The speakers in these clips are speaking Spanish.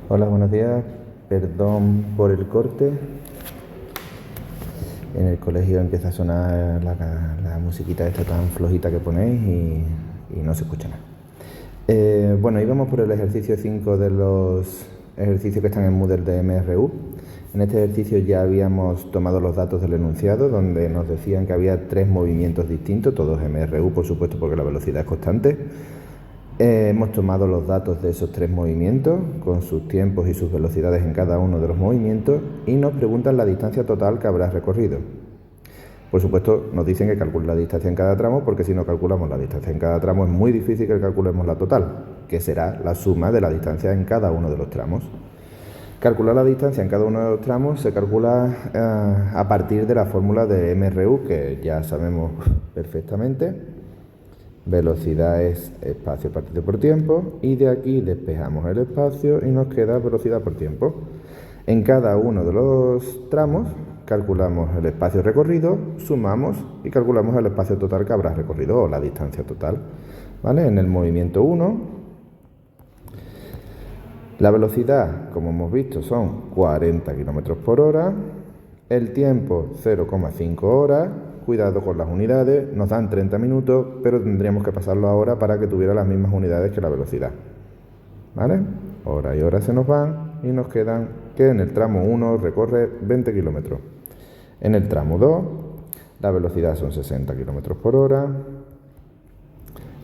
Hola, buenos días. Perdón por el corte. En el colegio empieza a sonar la musiquita esta tan flojita que ponéis y no se escucha nada. Bueno, íbamos por el ejercicio 5 de los ejercicios que están en Moodle de MRU. En este ejercicio ya habíamos tomado los datos del enunciado, donde nos decían que había 3 movimientos distintos, todos MRU, por supuesto, porque la velocidad es constante. Hemos tomado los datos de esos 3 movimientos, con sus tiempos y sus velocidades en cada uno de los movimientos, y nos preguntan la distancia total que habrás recorrido. Por supuesto, nos dicen que calcule la distancia en cada tramo, porque si no calculamos la distancia en cada tramo es muy difícil que calculemos la total, que será la suma de la distancia en cada uno de los tramos. Calcular la distancia en cada uno de los tramos se calcula a partir de la fórmula de MRU, que ya sabemos perfectamente. Velocidad es espacio partido por tiempo, y de aquí despejamos el espacio y nos queda velocidad por tiempo. En cada uno de los tramos calculamos el espacio recorrido, sumamos y calculamos el espacio total que habrás recorrido, o la distancia total. ¿Vale? En el movimiento 1, la velocidad, como hemos visto, son 40 km por hora, el tiempo 0,5 horas, cuidado con las unidades, nos dan 30 minutos, pero tendríamos que pasarlo ahora para que tuviera las mismas unidades que la velocidad. ¿Vale? Hora y hora se nos van y nos quedan que en el tramo 1 recorre 20 kilómetros. En el tramo 2, la velocidad son 60 kilómetros por hora,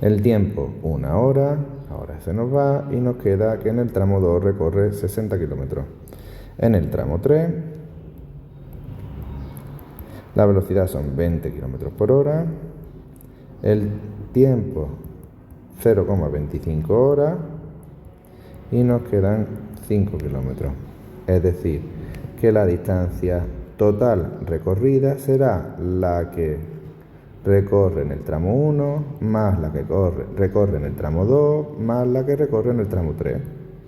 el tiempo 1 hora, ahora se nos va y nos queda que en el tramo 2 recorre 60 kilómetros. En el tramo 3, la velocidad son 20 kilómetros por hora, el tiempo 0,25 horas y nos quedan 5 kilómetros. Es decir, que la distancia total recorrida será la que recorre en el tramo 1 más la que recorre en el tramo 2 más la que recorre en el tramo 3.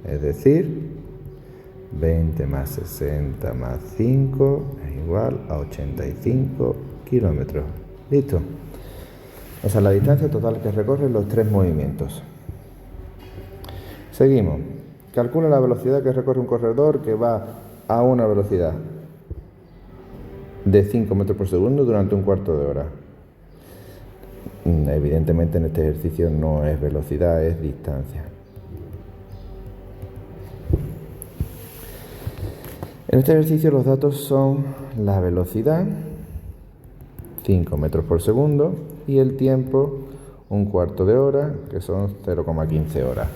Es decir, 20 más 60 más 5 es igual a 85 kilómetros. ¿Listo? Esa es la distancia total que recorren los 3 movimientos. Seguimos. Calcula la velocidad que recorre un corredor que va a una velocidad de 5 metros por segundo durante un cuarto de hora. Evidentemente en este ejercicio no es velocidad, es distancia. En este ejercicio los datos son la velocidad, 5 metros por segundo, y el tiempo, un cuarto de hora, que son 0,15 horas.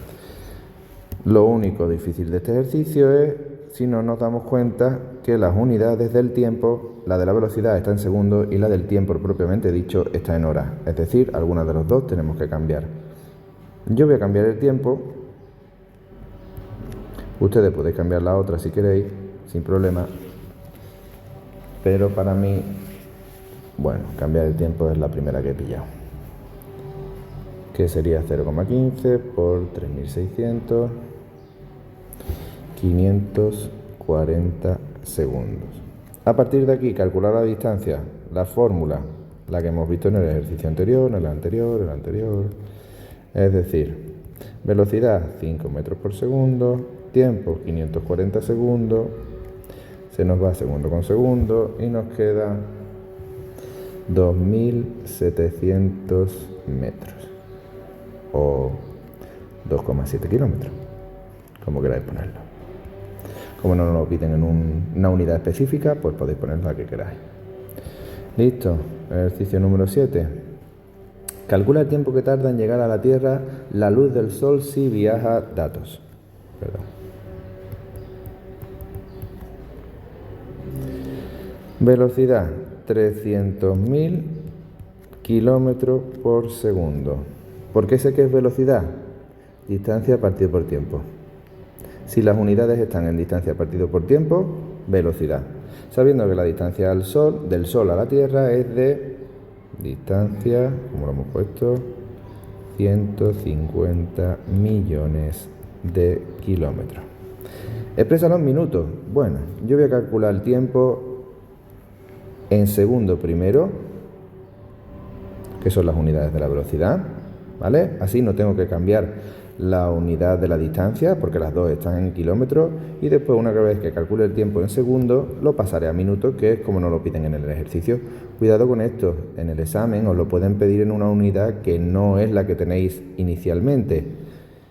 Lo único difícil de este ejercicio es si no nos damos cuenta que las unidades del tiempo, la de la velocidad está en segundos y la del tiempo propiamente dicho está en horas. Es decir, alguna de los dos tenemos que cambiar. Yo voy a cambiar el tiempo. Ustedes podéis cambiar la otra si queréis, sin problema. Pero para mí, bueno, cambiar el tiempo es la primera que he pillado. Que sería 0,15 por 3600. 540 segundos. A partir de aquí, calcular la distancia, la fórmula, la que hemos visto en el ejercicio anterior, en el anterior. Es decir, velocidad 5 metros por segundo, tiempo 540 segundos, se nos va segundo con segundo y nos queda 2700 metros o 2,7 kilómetros, como queráis ponerlo. Como no nos lo piden en una unidad específica, pues podéis poner la que queráis. Listo. Ejercicio número 7. Calcula el tiempo que tarda en llegar a la Tierra la luz del Sol si viaja datos. Velocidad 300.000 kilómetros por segundo. ¿Por qué sé que es velocidad? Distancia partido por tiempo. Si las unidades están en distancia partido por tiempo, velocidad. Sabiendo que la distancia del Sol a la Tierra es de distancia, como lo hemos puesto, 150 millones de kilómetros. Exprésalo en minutos. Bueno, yo voy a calcular el tiempo en segundo primero, que son las unidades de la velocidad, ¿vale? Así no tengo que cambiar la unidad de la distancia, porque las dos están en kilómetros, y después, una vez que calcule el tiempo en segundos, lo pasaré a minutos, que es como nos lo piden en el ejercicio. Cuidado con esto, en el examen os lo pueden pedir en una unidad que no es la que tenéis inicialmente.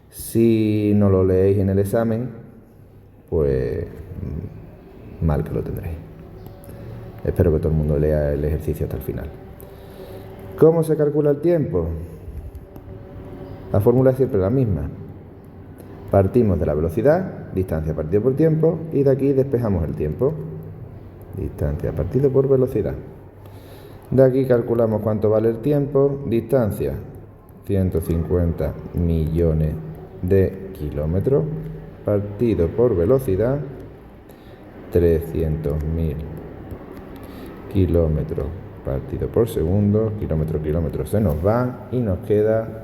Si no lo leéis en el examen, pues mal que lo tendréis. Espero que todo el mundo lea el ejercicio hasta el final. ¿Cómo se calcula el tiempo? La fórmula es siempre la misma. Partimos de la velocidad, distancia partido por tiempo, y de aquí despejamos el tiempo. Distancia partido por velocidad. De aquí calculamos cuánto vale el tiempo. Distancia, 150 millones de kilómetros, partido por velocidad, 300.000 kilómetros partido por segundo. Kilómetro se nos va y nos queda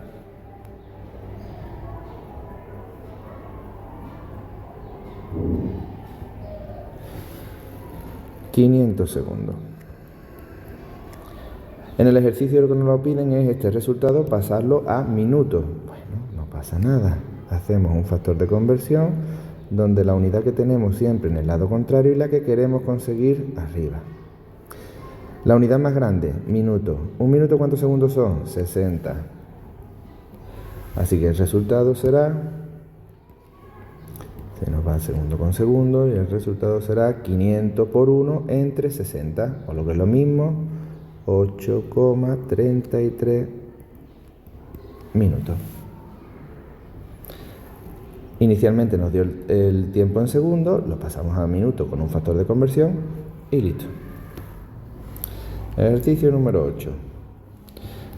500 segundos. En el ejercicio lo que nos lo piden es este resultado pasarlo a minutos. Bueno, no pasa nada. Hacemos un factor de conversión donde la unidad que tenemos siempre en el lado contrario y la que queremos conseguir arriba. La unidad más grande, minuto. ¿Un minuto cuántos segundos son? 60. Así que el resultado será, se nos va segundo con segundo, y el resultado será 500 por 1 entre 60, o lo que es lo mismo, 8,33 minutos. Inicialmente nos dio el tiempo en segundos, lo pasamos a minutos con un factor de conversión y listo. Ejercicio número 8.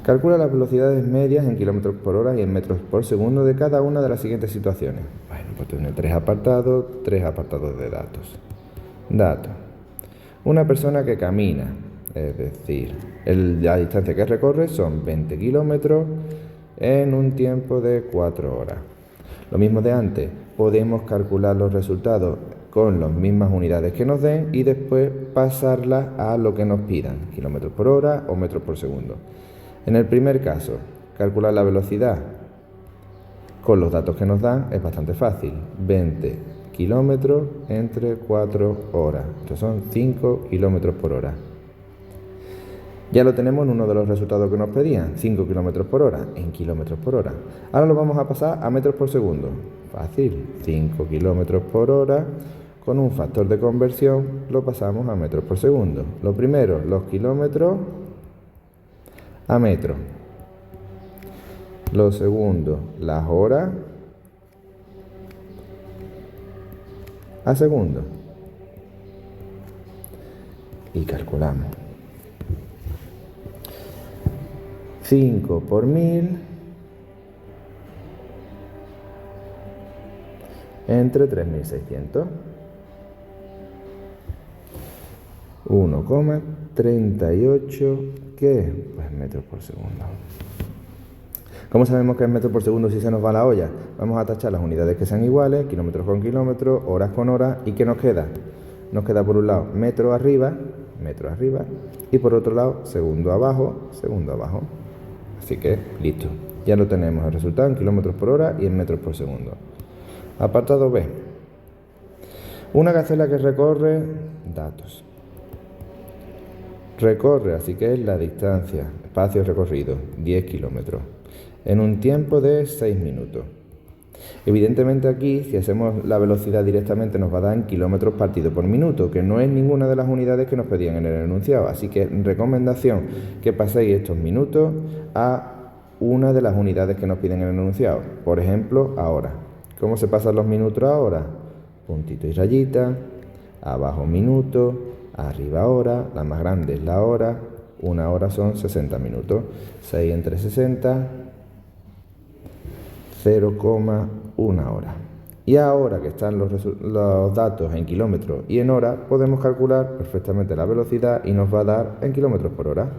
Calcula las velocidades medias en kilómetros por hora y en metros por segundo de cada una de las siguientes situaciones. Bueno, pues tiene tres apartados de datos. Datos. Una persona que camina, es decir, la distancia que recorre son 20 kilómetros en un tiempo de 4 horas. Lo mismo de antes, podemos calcular los resultados con las mismas unidades que nos den y después pasarlas a lo que nos pidan, kilómetros por hora o metros por segundo. En el primer caso, calcular la velocidad con los datos que nos dan es bastante fácil. 20 kilómetros entre 4 horas. Estos son 5 kilómetros por hora. Ya lo tenemos en uno de los resultados que nos pedían, 5 kilómetros por hora en kilómetros por hora. Ahora lo vamos a pasar a metros por segundo. Fácil, 5 kilómetros por hora, con un factor de conversión lo pasamos a metros por segundo. Lo primero, los kilómetros a metros. Lo segundo, las horas a segundo. Y calculamos. 5 por 1000 entre 3600. 1,38, ¿qué? Pues metros por segundo. ¿Cómo sabemos que es metros por segundo si se nos va la olla? Vamos a tachar las unidades que sean iguales, kilómetros con kilómetros, horas con horas, ¿y qué nos queda? Nos queda por un lado metro arriba, y por otro lado segundo abajo. Así que listo, ya lo tenemos el resultado en kilómetros por hora y en metros por segundo. Apartado B. Una gacela que recorre, datos. Recorre, así que es la distancia, espacio recorrido, 10 kilómetros, en un tiempo de 6 minutos. Evidentemente aquí, si hacemos la velocidad directamente, nos va a dar en kilómetros partido por minuto, que no es ninguna de las unidades que nos pedían en el enunciado. Así que recomendación que paséis estos minutos a una de las unidades que nos piden en el enunciado. Por ejemplo, ahora. ¿Cómo se pasan los minutos ahora? Puntito y rayita, abajo minuto, arriba hora, la más grande es la hora, una hora son 60 minutos, 6 entre 60, 0,1 hora. Y ahora que están los datos en kilómetros y en hora, podemos calcular perfectamente la velocidad y nos va a dar en kilómetros por hora.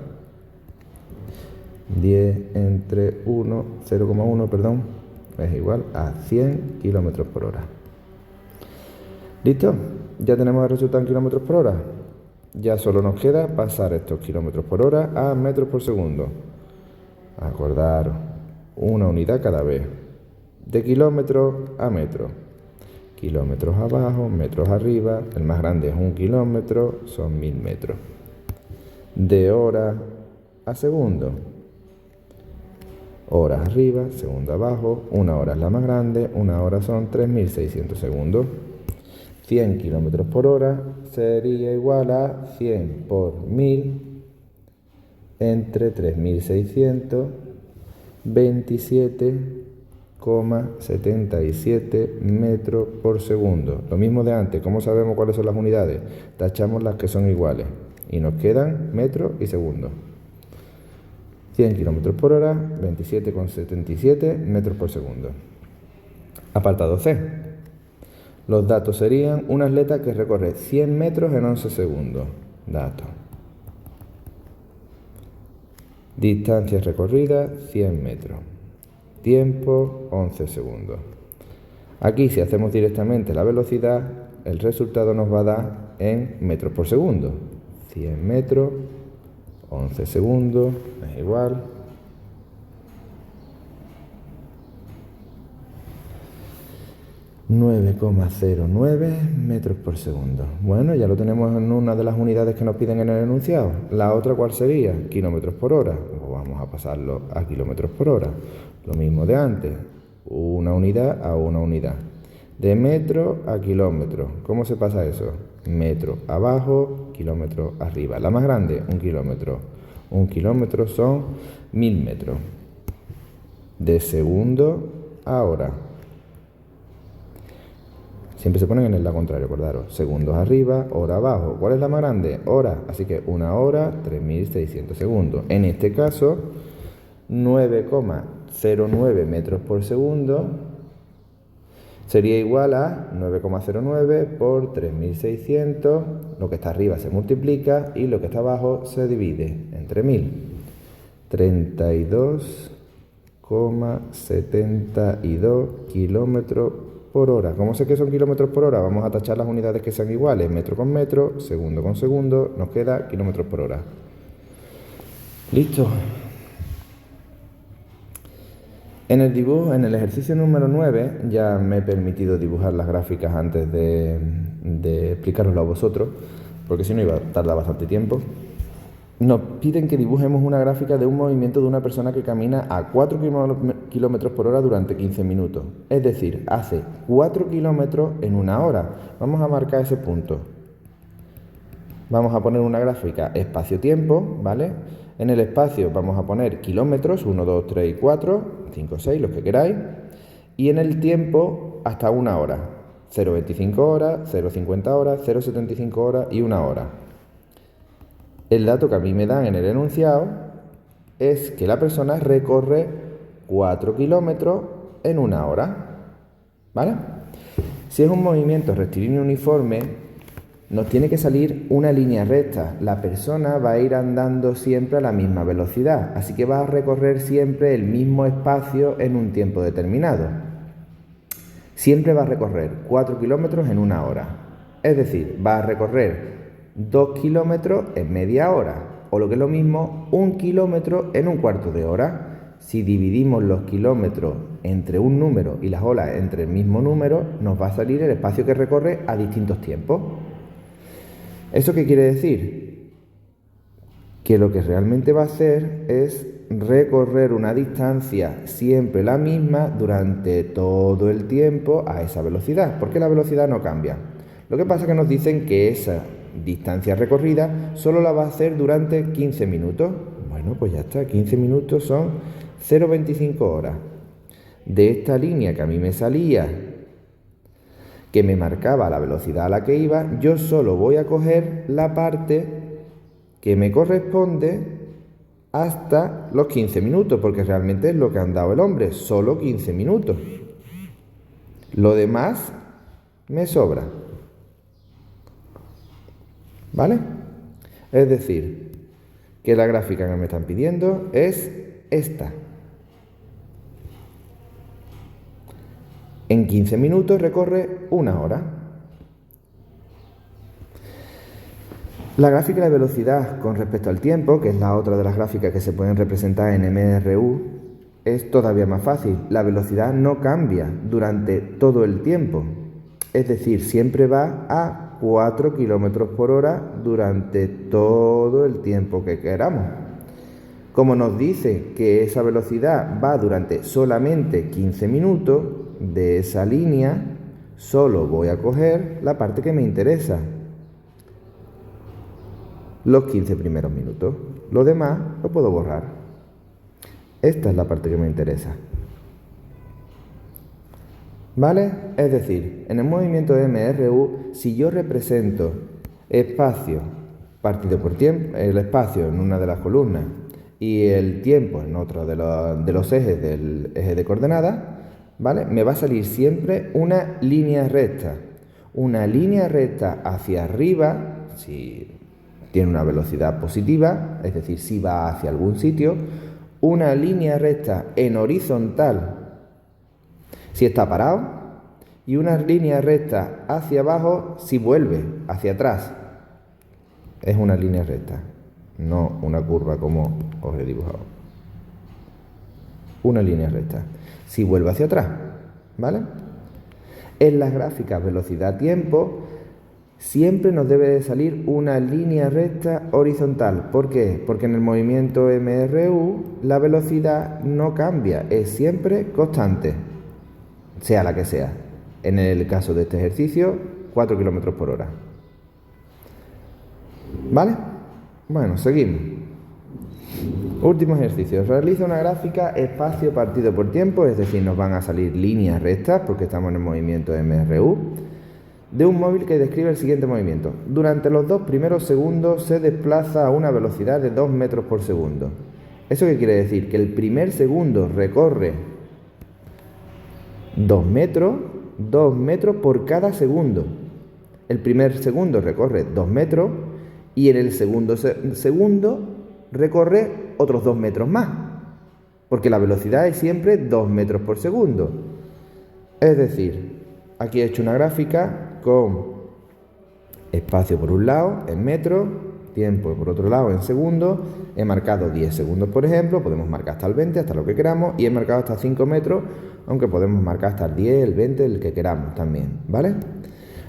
10 entre 1, 0,1, perdón, es igual a 100 kilómetros por hora. ¿Listo? Ya tenemos el resultado en kilómetros por hora. Ya solo nos queda pasar estos kilómetros por hora a metros por segundo. Acordaros, una unidad cada vez. de kilómetros a metros. Kilómetros abajo, metros arriba, el más grande es 1 kilómetro, son 1000 metros. De hora a segundo. Horas arriba, segundo abajo, 1 hora es la más grande, 1 hora son 3600 segundos. 100 kilómetros por hora sería igual a 100 por 1000 entre 3600, 27,77 metros por segundo. Lo mismo de antes. ¿Cómo sabemos cuáles son las unidades? Tachamos las que son iguales y nos quedan metros y segundos. 100 kilómetros por hora, 27,77 metros por segundo. Apartado C. Los datos serían un atleta que recorre 100 metros en 11 segundos. Datos. Distancia recorrida, 100 metros. Tiempo, 11 segundos. Aquí, si hacemos directamente la velocidad, el resultado nos va a dar en metros por segundo. 100 metros, 11 segundos, es igual. 9,09 metros por segundo. Bueno, ya lo tenemos en una de las unidades que nos piden en el enunciado. ¿La otra cuál sería? Kilómetros por hora. Pues vamos a pasarlo a kilómetros por hora. Lo mismo de antes. Una unidad a una unidad. De metro a kilómetro. ¿Cómo se pasa eso? Metro abajo, kilómetro arriba. La más grande, 1 kilómetro. 1 kilómetro son 1000 metros. De segundo a hora. Siempre se ponen en el lado contrario, acordaros. Segundos arriba, hora abajo. ¿Cuál es la más grande? Hora. Así que 1 hora, 3600 segundos. En este caso, 9,09 metros por segundo sería igual a 9,09 por 3600. Lo que está arriba se multiplica y lo que está abajo se divide entre 1000. 32,72 kilómetros por hora. ¿Cómo sé que son kilómetros por hora? Vamos a tachar las unidades que sean iguales. Metro con metro, segundo con segundo, nos queda kilómetros por hora. Listo. En el dibujo, en el ejercicio número 9, ya me he permitido dibujar las gráficas antes de explicaroslo a vosotros, porque si no iba a tardar bastante tiempo. Nos piden que dibujemos una gráfica de un movimiento de una persona que camina a 4 kilómetros por hora durante 15 minutos. Es decir, hace 4 kilómetros en 1 hora. Vamos a marcar ese punto. Vamos a poner una gráfica espacio-tiempo, ¿vale? En el espacio vamos a poner kilómetros, 1, 2, 3 y 4, 5, 6, los que queráis. Y en el tiempo hasta 1 hora. 0,25 horas, 0,50 horas, 0,75 horas y 1 hora. El dato que a mí me dan en el enunciado es que la persona recorre 4 kilómetros en 1 hora, ¿vale? Si es un movimiento rectilíneo uniforme, nos tiene que salir una línea recta. La persona va a ir andando siempre a la misma velocidad, así que va a recorrer siempre el mismo espacio en un tiempo determinado. Siempre va a recorrer 4 kilómetros en 1 hora, es decir, va a recorrer 2 kilómetros en media hora, o lo que es lo mismo, 1 kilómetro en un cuarto de hora. Si dividimos los kilómetros entre un número y las horas entre el mismo número, nos va a salir el espacio que recorre a distintos tiempos. ¿Eso qué quiere decir? Que lo que realmente va a hacer es recorrer una distancia siempre la misma durante todo el tiempo a esa velocidad, porque la velocidad no cambia. Lo que pasa es que nos dicen que esa distancia recorrida solo la va a hacer durante 15 minutos. Bueno, pues ya está, 15 minutos son 0,25 horas. De esta línea que a mí me salía, que me marcaba la velocidad a la que iba, yo solo voy a coger la parte que me corresponde hasta los 15 minutos, porque realmente es lo que ha andado el hombre, solo 15 minutos. Lo demás me sobra. ¿Vale? Es decir, que la gráfica que me están pidiendo es esta. En 15 minutos recorre 1 hora. La gráfica de velocidad con respecto al tiempo, que es la otra de las gráficas que se pueden representar en MRU, es todavía más fácil. La velocidad no cambia durante todo el tiempo. Es decir, siempre va a 4 km por hora durante todo el tiempo que queramos. Como nos dice que esa velocidad va durante solamente 15 minutos, de esa línea solo voy a coger la parte que me interesa, los 15 primeros minutos. Lo demás lo puedo borrar. Esta es la parte que me interesa. ¿Vale? Es decir, en el movimiento MRU, si yo represento espacio partido por tiempo, el espacio en una de las columnas y el tiempo en otro de los ejes del eje de coordenadas, ¿vale? Me va a salir siempre una línea recta. Una línea recta hacia arriba, si tiene una velocidad positiva, es decir, si va hacia algún sitio. Una línea recta en horizontal si está parado, y una línea recta hacia abajo si vuelve hacia atrás. Es una línea recta, no una curva como os he dibujado. Una línea recta si vuelve hacia atrás, ¿vale? En las gráficas velocidad-tiempo siempre nos debe de salir una línea recta horizontal. ¿Por qué? Porque en el movimiento MRU la velocidad no cambia, es siempre constante, sea la que sea. En el caso de este ejercicio, 4 km por hora. ¿Vale? Bueno, seguimos. Último ejercicio. Realiza una gráfica espacio partido por tiempo, es decir, nos van a salir líneas rectas porque estamos en el movimiento MRU, de un móvil que describe el siguiente movimiento. Durante los 2 primeros segundos se desplaza a una velocidad de 2 metros por segundo. ¿Eso qué quiere decir? Que el primer segundo recorre 2 metros por cada segundo. El primer segundo recorre 2 metros y en el segundo segundo recorre otros 2 metros más, porque la velocidad es siempre 2 metros por segundo. Es decir, aquí he hecho una gráfica con espacio por un lado en metros, tiempo por otro lado en segundos. He marcado 10 segundos, por ejemplo, podemos marcar hasta el 20, hasta lo que queramos, y he marcado hasta 5 metros, aunque podemos marcar hasta el 10, el 20, el que queramos también, ¿vale?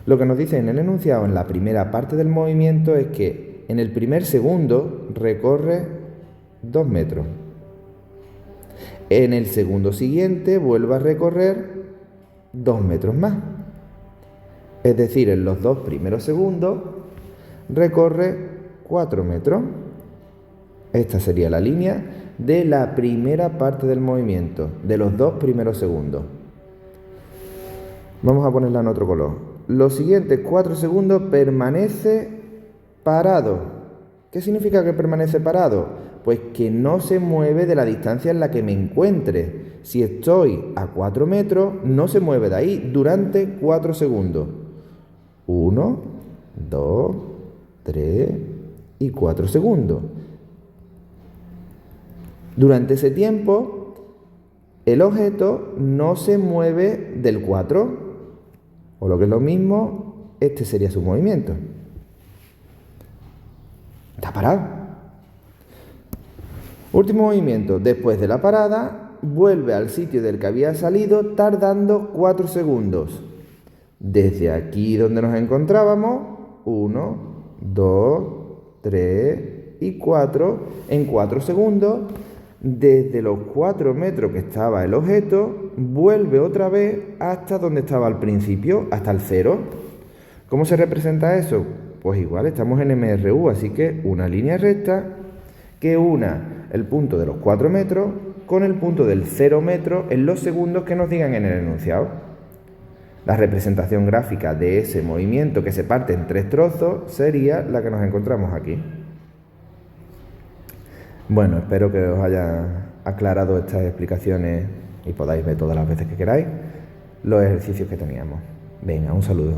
Lo que nos dice en el enunciado, en la primera parte del movimiento, es que en el primer segundo recorre 2 metros. En el segundo siguiente vuelve a recorrer 2 metros más. Es decir, en los 2 primeros segundos recorre 4 metros. Esta sería la línea de la primera parte del movimiento, de los 2 primeros segundos. Vamos a ponerla en otro color. Los siguientes 4 segundos permanece parado. ¿Qué significa que permanece parado? Pues que no se mueve de la distancia en la que me encuentre. Si estoy a 4 metros, no se mueve de ahí durante 4 segundos. 1, 2, 3 y 4 segundos. Durante ese tiempo, el objeto no se mueve del 4, o lo que es lo mismo, este sería su movimiento. Está parado. Último movimiento. Después de la parada, vuelve al sitio del que había salido tardando 4 segundos. Desde aquí donde nos encontrábamos, 1, 2, 3 y 4, en 4 segundos, desde los 4 metros que estaba el objeto, vuelve otra vez hasta donde estaba al principio, hasta el 0. ¿Cómo se representa eso? Pues igual, estamos en MRU, así que una línea recta que una el punto de los 4 metros con el punto del 0 metro en los segundos que nos digan en el enunciado. La representación gráfica de ese movimiento que se parte en 3 trozos sería la que nos encontramos aquí. Bueno, espero que os haya aclarado estas explicaciones y podáis ver todas las veces que queráis los ejercicios que teníamos. Venga, un saludo.